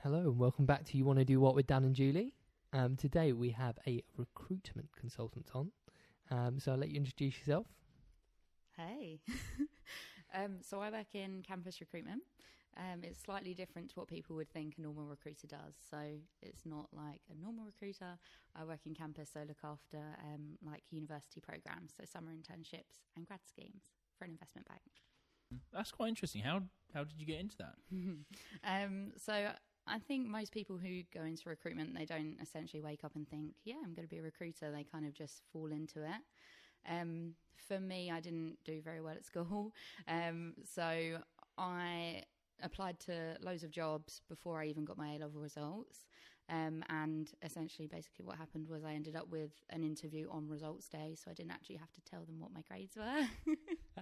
Hello and welcome back to You Want to Do What with Dan and Julie. Today we have a recruitment consultant on. So I'll let you introduce yourself. Hey. So I work in campus recruitment. It's slightly different to what people would think a normal recruiter does. So it's not like a normal recruiter. I work in campus, so look after like university programs, so summer internships and grad schemes for an investment bank. That's quite interesting. How did you get into that? So I think most people who go into recruitment, they don't essentially wake up and think, yeah, I'm going to be a recruiter. They kind of just fall into it. For me, I didn't do very well at school. So I applied to loads of jobs before I even got my A-level results. And essentially, basically what happened was I ended up with an interview on results day. So I didn't actually have to tell them what my grades were.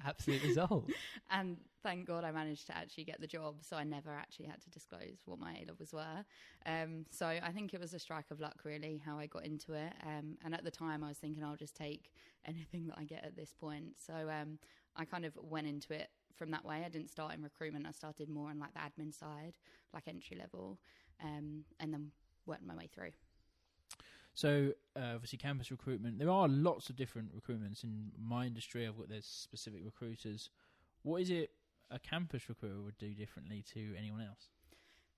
Absolute result. And thank God I managed to actually get the job. So I never actually had to disclose what my A-levels were. So I think it was a strike of luck, really, how I got into it. And at the time I was thinking I'll just take anything that I get at this point. So I kind of went into it from that way. I didn't start in recruitment. I started more on like the admin side, like entry level, and then worked my way through. So obviously campus recruitment, there are lots of different recruitments in my industry. There's specific recruiters. What is it a campus recruiter would do differently to anyone else?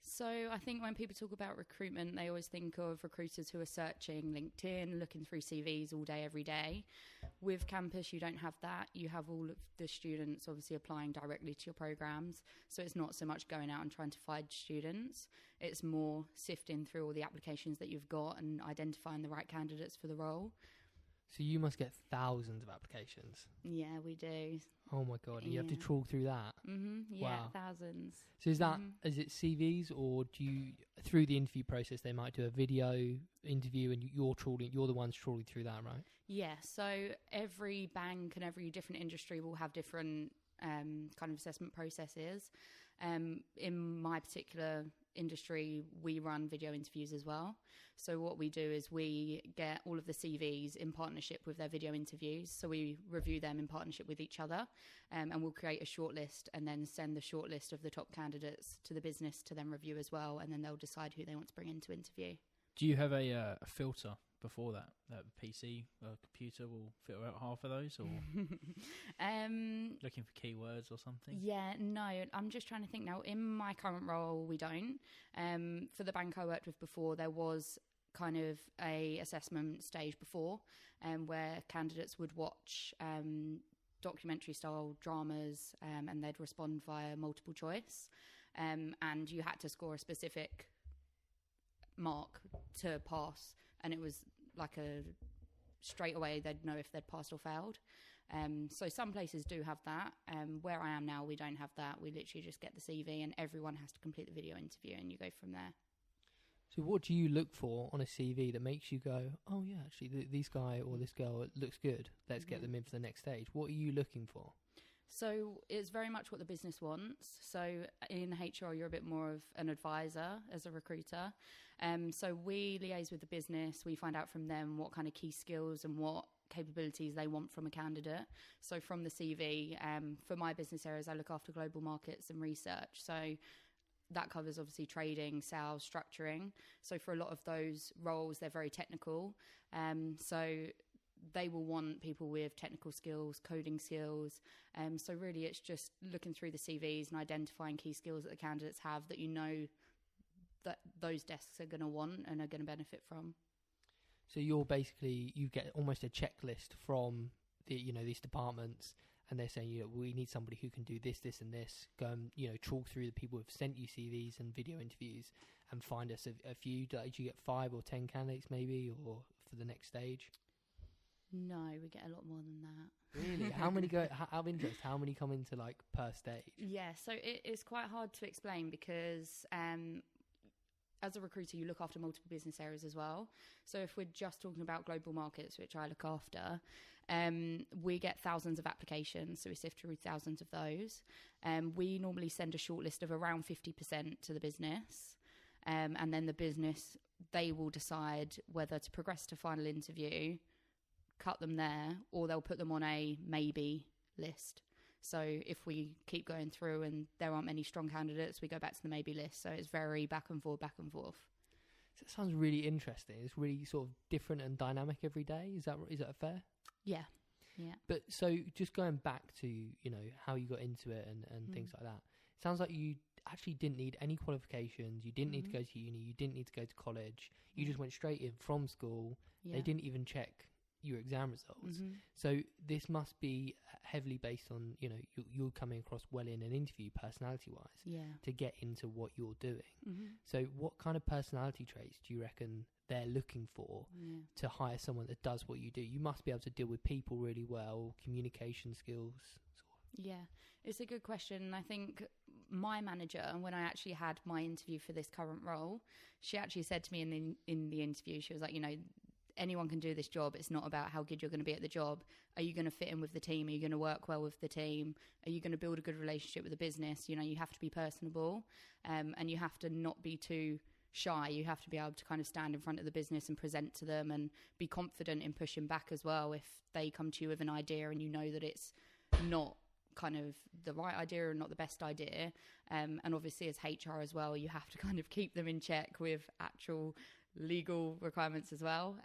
So I think when people talk about recruitment, they always think of recruiters who are searching LinkedIn, looking through CVs all day, every day. With campus, you don't have that. You have all of the students obviously applying directly to your programs. So it's not so much going out and trying to find students. It's more sifting through all the applications that you've got and identifying the right candidates for the role. So you must get thousands of applications. Yeah, we do. Oh my God, you have to trawl through that. Yeah, wow. Thousands. So is that is it CVs, or do you, through the interview process, they might do a video interview and you're the ones trawling through that, right? Yeah, so every bank and every different industry will have different kind of assessment processes. In my particular industry, we run video interviews as well. So what we do is we get all of the CVs in partnership with their video interviews. So we review them in partnership with each other, and we'll create a shortlist and then send the shortlist of the top candidates to the business to then review as well, and then they'll decide who they want to bring in to interview. Do you have a filter before that? That PC or computer will filter out half of those, or looking for keywords or something? Yeah, no, I'm just trying to think now. In my current role, we don't. For the bank I worked with before, there was kind of a assessment stage before, where candidates would watch documentary style dramas, and they'd respond via multiple choice, and you had to score a specific mark to pass, and it was like a straight away they'd know if they'd passed or failed. So some places do have that. Where I am now, we don't have that. We literally just get the CV and everyone has to complete the video interview and you go from there. So what do you look for on a CV that makes you go, oh yeah, actually this guy or this girl looks good, let's get them in for the next stage? What are you looking for? So it's very much what the business wants. So in HR, you're a bit more of an advisor as a recruiter. So we liaise with the business. We find out from them what kind of key skills and what capabilities they want from a candidate. So from the CV, for my business areas, I look after global markets and research. So that covers obviously trading, sales, structuring. So for a lot of those roles, they're very technical. So they will want people with technical skills, coding skills. So really it's just looking through the CVs and identifying key skills that the candidates have that you know that those desks are going to want and are going to benefit from. So you get almost a checklist from these departments, and they're saying, we need somebody who can do this, this, and this. Go and, trawl through the people who've sent you CVs and video interviews and find us a few. Did you get 5 or 10 candidates maybe, or for the next stage? No, we get a lot more than that. Really? How many go out of interest? How many come into like per stage? Yeah, so it is quite hard to explain because as a recruiter, you look after multiple business areas as well. So if we're just talking about global markets, which I look after, we get thousands of applications. So we sift through thousands of those. We normally send a shortlist of around 50% to the business. And then the business, they will decide whether to progress to final interview, cut them there, or they'll put them on a maybe list. So if we keep going through and there aren't many strong candidates, we go back to the maybe list. So it's very back and forth, back and forth. So it sounds really interesting. It's really sort of different and dynamic every day. Is that fair? Yeah. Yeah. But so just going back to, you know, how you got into it and things like that, it sounds like you actually didn't need any qualifications. You didn't need to go to uni. You didn't need to go to college. You just went straight in from school. Yeah. They didn't even check your exam results. So this must be heavily based on, you know, you're coming across well in an interview personality-wise to get into what you're doing. So what kind of personality traits do you reckon they're looking for to hire someone that does what you do? You must be able to deal with people really well, communication skills. Yeah, it's a good question. I think my manager, when I actually had my interview for this current role, she actually said to me in the interview, she was like, you know, anyone can do this job. It's not about how good you're going to be at the job. Are you going to fit in with the team? Are you going to work well with the team? Are you going to build a good relationship with the business? You know, you have to be personable, and you have to not be too shy. You have to be able to kind of stand in front of the business and present to them and be confident in pushing back as well. If they come to you with an idea and you know that it's not kind of the right idea or not the best idea, and obviously as HR as well, you have to kind of keep them in check with actual legal requirements as well,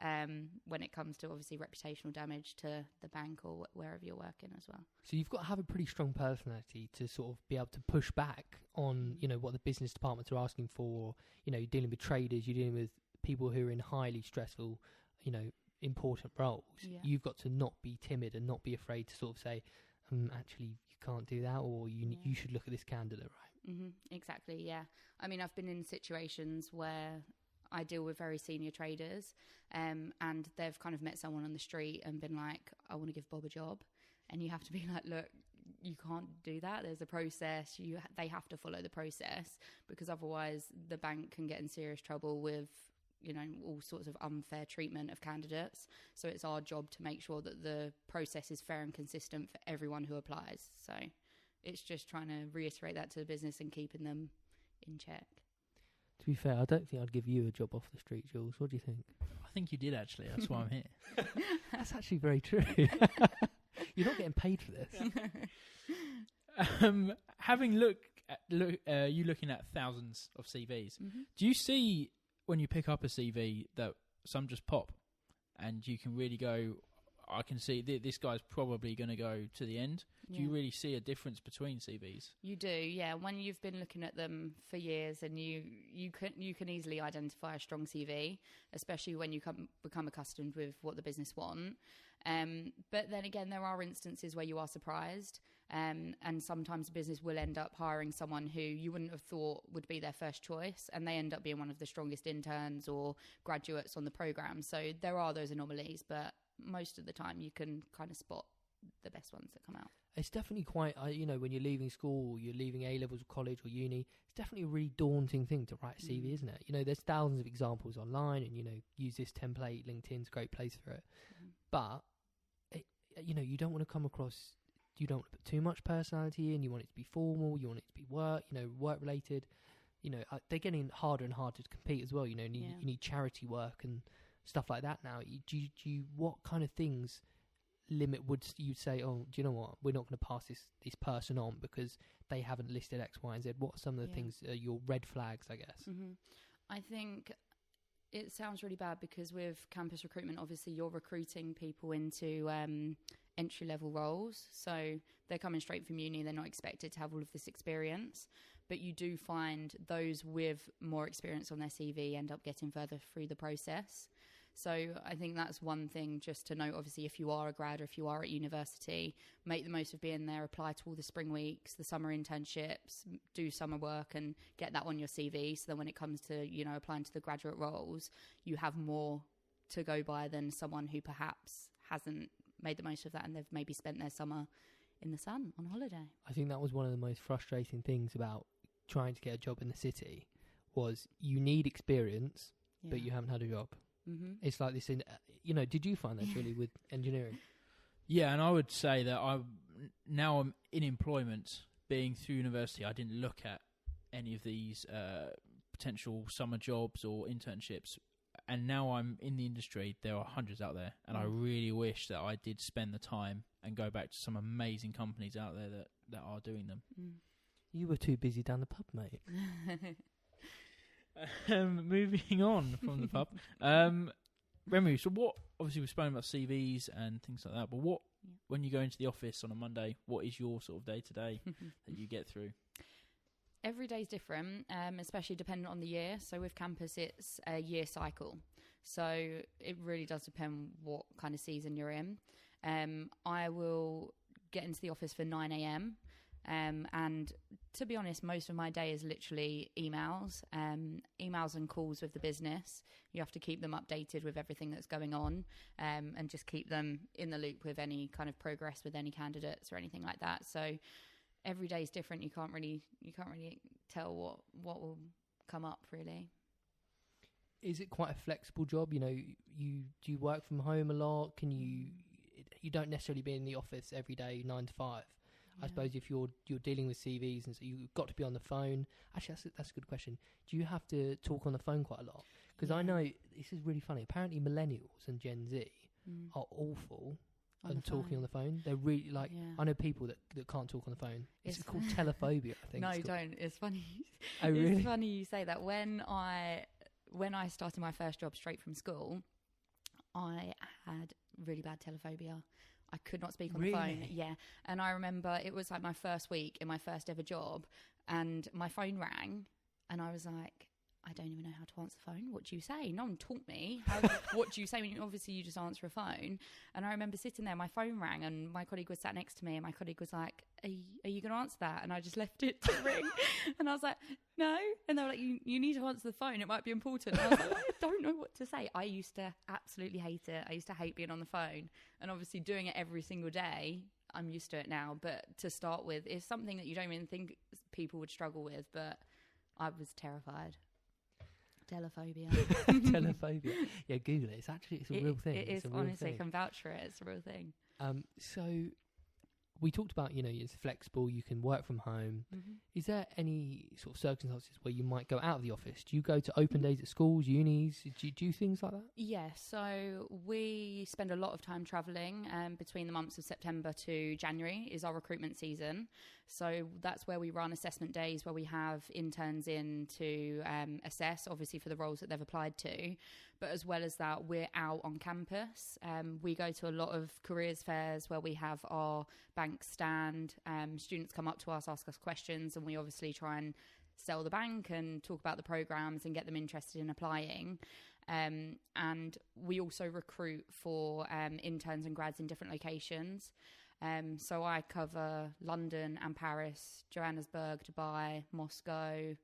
when it comes to obviously reputational damage to the bank or wherever you're working as well. So you've got to have a pretty strong personality to sort of be able to push back on, you know, what the business departments are asking for. You know, you're dealing with traders, you're dealing with people who are in highly stressful, you know, important roles. You've got to not be timid and not be afraid to sort of say, actually you can't do that, or you should look at this candidate, right? Exactly, yeah. I mean, I've been in situations where I deal with very senior traders, and they've kind of met someone on the street and been like, I want to give Bob a job. And you have to be like, look, you can't do that. There's a process. They have to follow the process, because otherwise the bank can get in serious trouble with, you know, all sorts of unfair treatment of candidates. So it's our job to make sure that the process is fair and consistent for everyone who applies. So it's just trying to reiterate that to the business and keeping them in check. To be fair, I don't think I'd give you a job off the street, Jules. What do you think? I think you did, actually. That's why I'm here. That's actually very true. You're not getting paid for this. Having you looking at thousands of CVs, do you see when you pick up a CV that some just pop and you can really go, I can see this guy's probably going to go to the end? Do you really see a difference between CVs? You do, yeah. When you've been looking at them for years, and you can easily identify a strong CV, especially when you become accustomed with what the business want. But then again, there are instances where you are surprised, and sometimes the business will end up hiring someone who you wouldn't have thought would be their first choice, and they end up being one of the strongest interns or graduates on the program. So there are those anomalies, but most of the time you can kind of spot the best ones that come out. It's definitely quite, you know, when you're leaving school, or you're leaving A-levels, college or uni, it's definitely a really daunting thing to write a CV, isn't it? You know, there's thousands of examples online, and, you know, use this template, LinkedIn's a great place for it. But, you know, you don't want to come across, you don't want to put too much personality in, you want it to be formal, you want it to be work-related. You know, they're getting harder and harder to compete as well, you know, you need charity work and stuff like that now. What kind of things limit would you say, oh, do you know what, we're not going to pass this person on because they haven't listed X, Y, and Z? What are some of the things, your red flags, I guess? I think it sounds really bad, because with campus recruitment, obviously you're recruiting people into entry-level roles. So they're coming straight from uni, they're not expected to have all of this experience. But you do find those with more experience on their CV end up getting further through the process. So I think that's one thing just to note. Obviously, if you are a grad or if you are at university, make the most of being there, apply to all the spring weeks, the summer internships, do summer work and get that on your CV. So then when it comes to, you know, applying to the graduate roles, you have more to go by than someone who perhaps hasn't made the most of that and they've maybe spent their summer in the sun on holiday. I think that was one of the most frustrating things about trying to get a job in the city, was you need experience, but you haven't had a job. It's like this in, you know, did you find that really with engineering? Yeah, and I would say that I'm in employment, being through university, I didn't look at any of these potential summer jobs or internships and now I'm in the industry, there are hundreds out there, and I really wish that I did spend the time and go back to some amazing companies out there that are doing them. You were too busy down the pub, mate. Moving on from the pub. Remy, so what, obviously we've spoken about CVs and things like that, but what, when you go into the office on a Monday, what is your sort of day-to-day that you get through? Every day's different, especially depending on the year. So with campus, it's a year cycle. So it really does depend what kind of season you're in. I will get into the office for 9 a.m. And to be honest, most of my day is literally emails and calls with the business. You have to keep them updated with everything that's going on, and just keep them in the loop with any kind of progress with any candidates or anything like that. So every day is different. You can't really tell what will come up, really. Is it quite a flexible job? Do you work from home a lot? You don't necessarily be in the office every day 9 to 5. I suppose if you're dealing with CVs and so you've got to be on the phone. Actually, that's a good question. Do you have to talk on the phone quite a lot? Because I know this is really funny. Apparently, millennials and Gen Z are awful on talking on the phone. They're really I know people that can't talk on the phone. It's called telephobia, I think. No, don't. It's funny. Oh, really? It's funny you say that. When I started my first job straight from school, I had really bad telephobia. I could not speak on the phone. Yeah. And I remember it was like my first week in my first ever job, and my phone rang, and I was like, I don't even know how to answer the phone. What do you say? No one taught me. What do you say? Obviously, you just answer a phone. And I remember sitting there, my phone rang, and my colleague was sat next to me, and my colleague was like, are you going to answer that? And I just left it to ring. And I was like, no. And they were like, you need to answer the phone. It might be important. And I was like, I don't know what to say. I used to absolutely hate it. I used to hate being on the phone. And obviously doing it every single day, I'm used to it now. But to start with, it's something that you don't even think people would struggle with. But I was terrified. Telephobia. Telephobia. Yeah, Google it. It's a real thing. It is, honestly, I can vouch for it. It's a real thing. So we talked about, it's flexible, you can work from home. Mm-hmm. Is there any sort of circumstances where you might go out of the office? Do you go to open days at schools, unis? Do you do things like that? Yeah, so we spend a lot of time travelling. Between the months of September to January is our recruitment season. So that's where we run assessment days, where we have interns in to assess, obviously, for the roles that they've applied to. But as well as that, we're out on campus. We go to a lot of careers fairs where we have our bank stand. Students come up to us, ask us questions, and we obviously try and sell the bank and talk about the programs and get them interested in applying. And we also recruit for interns and grads in different locations. So I cover London and Paris, Johannesburg, Dubai, Moscow,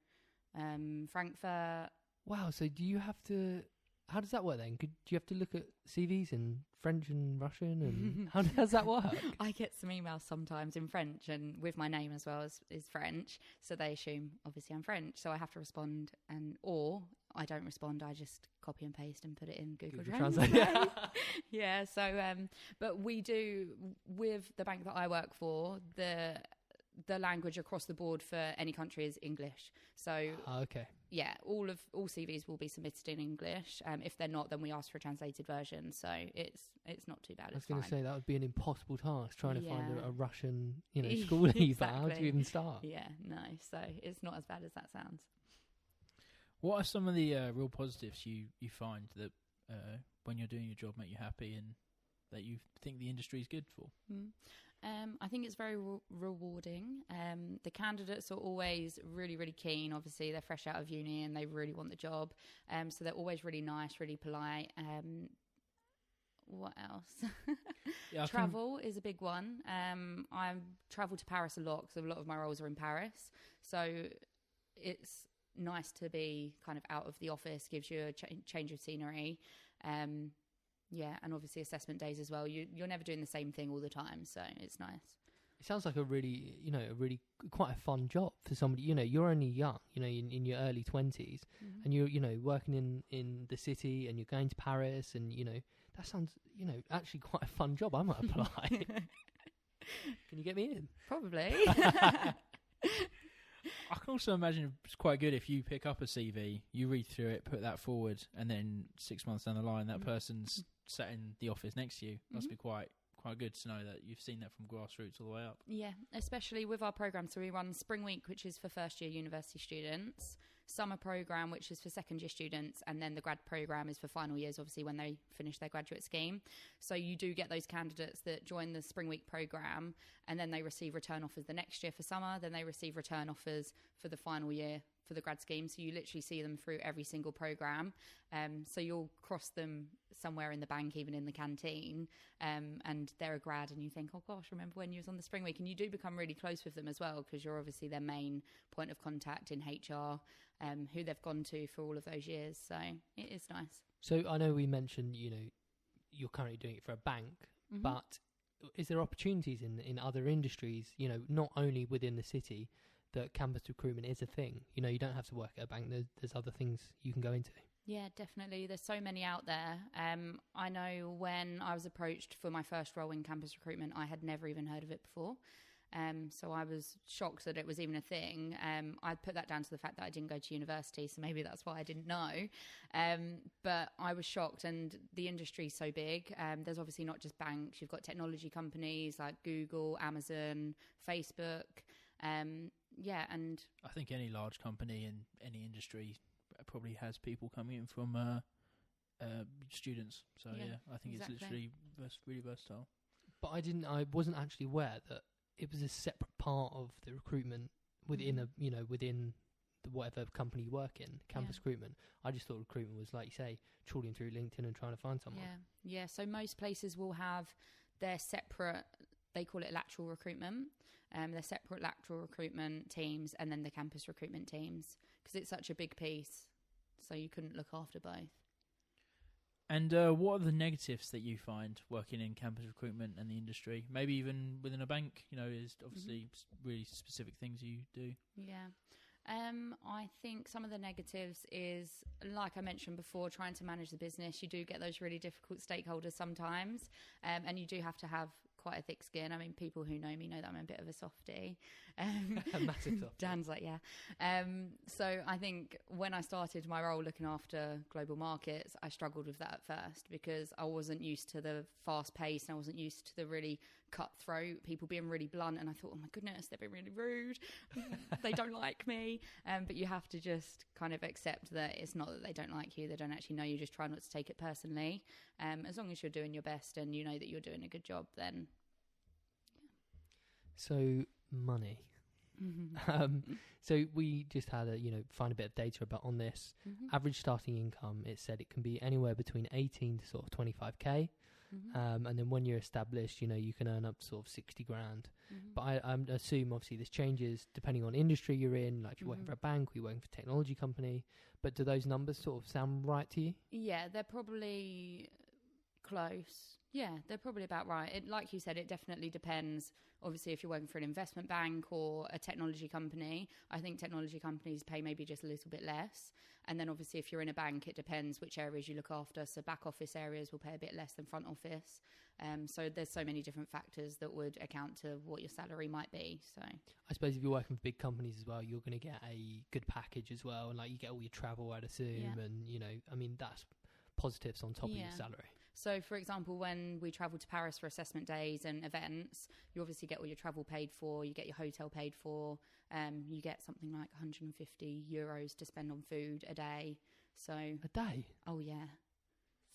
Frankfurt. Wow, so do you have to... How does that work then? Do you have to look at CVs in French and Russian? And how does that work? I get some emails sometimes in French, and with my name as well as is French. So they assume, obviously, I'm French. So I have to respond, or I don't respond. I just copy and paste and put it in Google Translate. Yeah. So, but we do, with the bank that I work for, the language across the board for any country is English. So okay. Yeah, all CVs will be submitted in English. If they're not, then we ask for a translated version. So it's not too bad. I was going to say that would be an impossible task, trying to find a Russian, school exactly. leaver. How do you even start? Yeah, no. So it's not as bad as that sounds. What are some of the real positives you find that when you're doing your job make you happy and that you think the industry is good for? I think it's very rewarding. The candidates are always really, really keen. Obviously, they're fresh out of uni and they really want the job. So they're always really nice, really polite. What else? Travel is a big one. I travel to Paris a lot because a lot of my roles are in Paris. So it's nice to be kind of out of the office, gives you a change of scenery. Yeah, and obviously assessment days as well. You're never doing the same thing all the time, so it's nice. It sounds like a really quite a fun job for somebody. You're only young, in your early 20s, and you're working in the city, and you're going to Paris, and that sounds actually quite a fun job. I might apply. Can you get me in? Probably. I can also imagine it's quite good if you pick up a CV, you read through it, put that forward, and then 6 months down the line, that person's sat in the office next to you. Must be quite good to know that you've seen that from grassroots all the way up. Yeah, especially with our program. So we run Spring Week, which is for first year university students, summer program, which is for second year students, and then the grad program is for final years, obviously, when they finish their graduate scheme. So you do get those candidates that join the Spring Week program, and then they receive return offers the next year for summer, then they receive return offers for the final year for the grad scheme. So you literally see them through every single program. So you'll cross them somewhere in the bank, even in the canteen, and they're a grad and you think, oh gosh, remember when you was on the Spring Week? And you do become really close with them as well, because you're obviously their main point of contact in HR, who they've gone to for all of those years. So it is nice. So I know we mentioned, you're currently doing it for a bank, but is there opportunities in other industries, not only within the city, that campus recruitment is a thing? You don't have to work at a bank. There's other things you can go into. Yeah, definitely. There's so many out there. I know when I was approached for my first role in campus recruitment, I had never even heard of it before. So I was shocked that it was even a thing. I'd put that down to the fact that I didn't go to university, so maybe that's why I didn't know. But I was shocked, and the industry's so big. There's obviously not just banks. You've got technology companies like Google, Amazon, Facebook. And I think any large company in any industry probably has people coming in from students. So I think exactly. it's literally really versatile. But I wasn't actually aware that it was a separate part of the recruitment within within the whatever company you work in, campus recruitment. I just thought recruitment was, like you say, trawling through LinkedIn and trying to find someone. Yeah. So most places will have their separate, they call it lateral recruitment. They're separate lateral recruitment teams and then the campus recruitment teams, because it's such a big piece. So you couldn't look after both. And what are the negatives that you find working in campus recruitment and the industry? Maybe even within a bank, is obviously really specific things you do. Yeah. I think some of the negatives is, like I mentioned before, trying to manage the business. You do get those really difficult stakeholders sometimes, and you do have to have quite a thick skin. I mean, people who know me know that I'm a bit of a softie. A massive softie. Dan's like, yeah. So I think when I started my role looking after global markets, I struggled with that at first because I wasn't used to the fast pace and I wasn't used to the really cutthroat, people being really blunt, and I thought, oh my goodness, they're being really rude. They don't like me. But you have to just kind of accept that it's not that they don't like you, they don't actually know you, just try not to take it personally. As long as you're doing your best and you know that you're doing a good job, then So money. So we just had find a bit of data about on this. Average starting income, it said it can be anywhere between 18 to sort of 25k. And then when you're established, you can earn up to sort of 60 grand. But I assume obviously this changes depending on industry you're in, like if you're working for a bank or you're working for a technology company. But do those numbers sort of sound right to you? Yeah, they're probably close. Yeah, they're probably about right. Like you said, it definitely depends. Obviously, if you're working for an investment bank or a technology company, I think technology companies pay maybe just a little bit less. And then obviously, if you're in a bank, it depends which areas you look after. So back office areas will pay a bit less than front office. So there's so many different factors that would account to what your salary might be. So I suppose if you're working for big companies as well, you're going to get a good package as well. And like you get all your travel, I'd assume. Yeah. And, that's positives on top of your salary. So, for example, when we travel to Paris for assessment days and events, you obviously get all your travel paid for, you get your hotel paid for, you get something like 150 euros to spend on food a day. So a day? Oh, yeah.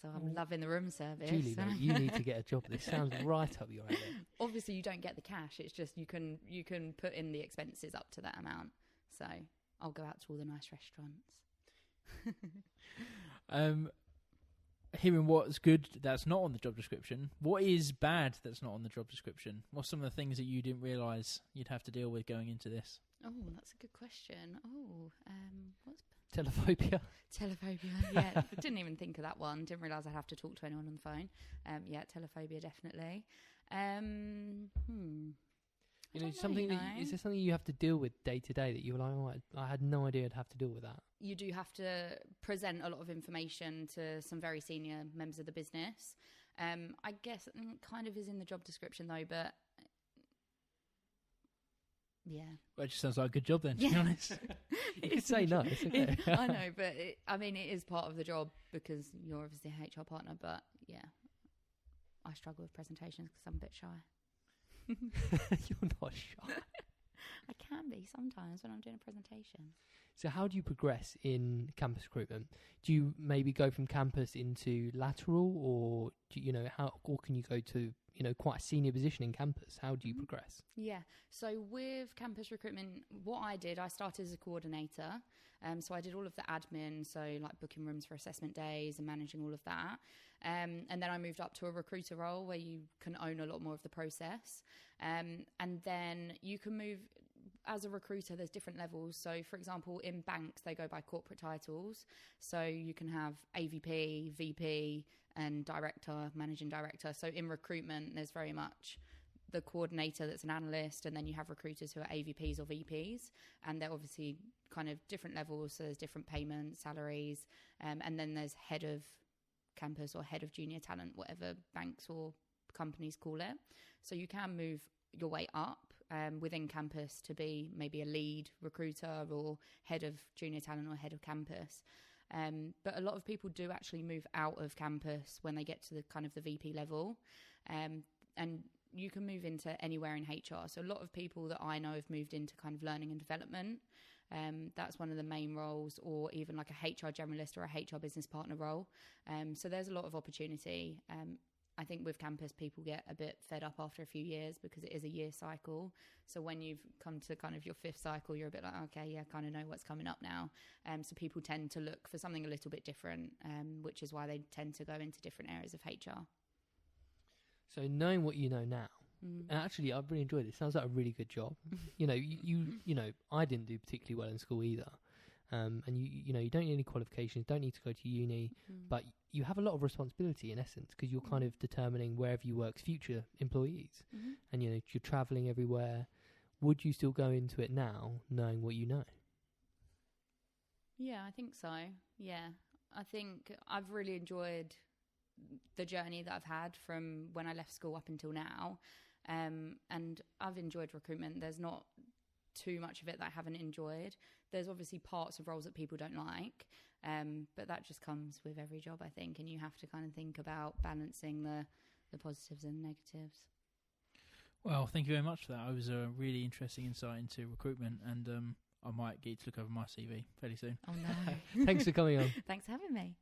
So I'm loving the room service. Julie, mate, you need to get a job. This sounds right up your alley. Obviously, you don't get the cash. It's just you can put in the expenses up to that amount. So I'll go out to all the nice restaurants. Hearing what's good that's not on the job description, what is bad that's not on the job description? What's some of the things that you didn't realise you'd have to deal with going into this? Oh, that's a good question. What's Telephobia? Telephobia, yeah. I didn't even think of that one. Didn't realise I'd have to talk to anyone on the phone. Telephobia, definitely. Is there something you have to deal with day to day that you were like, I had no idea I'd have to deal with that? You do have to present a lot of information to some very senior members of the business. I guess it kind of is in the job description though, but Yeah. Well, it just sounds like a good job then, to be honest. You could say no. It's okay. I know, but it is part of the job because you're obviously a HR partner. But yeah, I struggle with presentations because I'm a bit shy. You're not shy. I can be sometimes when I'm doing a presentation. So how do you progress in campus recruitment? Do you maybe go from campus into lateral, or do or can you go to quite a senior position in campus? How do you progress? Yeah. So with campus recruitment, what I did, I started as a coordinator. So I did all of the admin, so like booking rooms for assessment days and managing all of that. And then I moved up to a recruiter role where you can own a lot more of the process. And then you can move as a recruiter. There's different levels. So for example, in banks, they go by corporate titles. So you can have AVP, VP, and director, managing director. So in recruitment, there's very much the coordinator that's an analyst, and then you have recruiters who are AVPs or VPs, and they're obviously kind of different levels. So there's different payments, salaries, and then there's head of campus or head of junior talent, whatever banks or companies call it. So you can move your way up within campus to be maybe a lead recruiter or head of junior talent or head of campus. But a lot of people do actually move out of campus when they get to the kind of the VP level. And you can move into anywhere in HR. So a lot of people that I know have moved into kind of learning and development. That's one of the main roles, or even like a HR generalist or a HR business partner role. So there's a lot of opportunity. I think with campus, people get a bit fed up after a few years because it is a year cycle. So when you've come to kind of your 5th cycle, you're a bit like, okay, yeah, I kind of know what's coming up now. So people tend to look for something a little bit different, which is why they tend to go into different areas of HR. So knowing what you know now, and actually I've really enjoyed it. It sounds like a really good job. I didn't do particularly well in school either. And you don't need any qualifications, don't need to go to uni, but you have a lot of responsibility in essence, because you're kind of determining wherever you work's future employees, and you're traveling everywhere. Would you still go into it now, knowing what you know? Yeah, I think so. Yeah, I think I've really enjoyed the journey that I've had from when I left school up until now, and I've enjoyed recruitment. There's not too much of it that I haven't enjoyed. There's obviously parts of roles that people don't like, but that just comes with every job, I think, and you have to kind of think about balancing the positives and negatives. Well, thank you very much for that. It was a really interesting insight into recruitment, and I might get you to look over my CV fairly soon. Oh no. Thanks for coming on. Thanks for having me.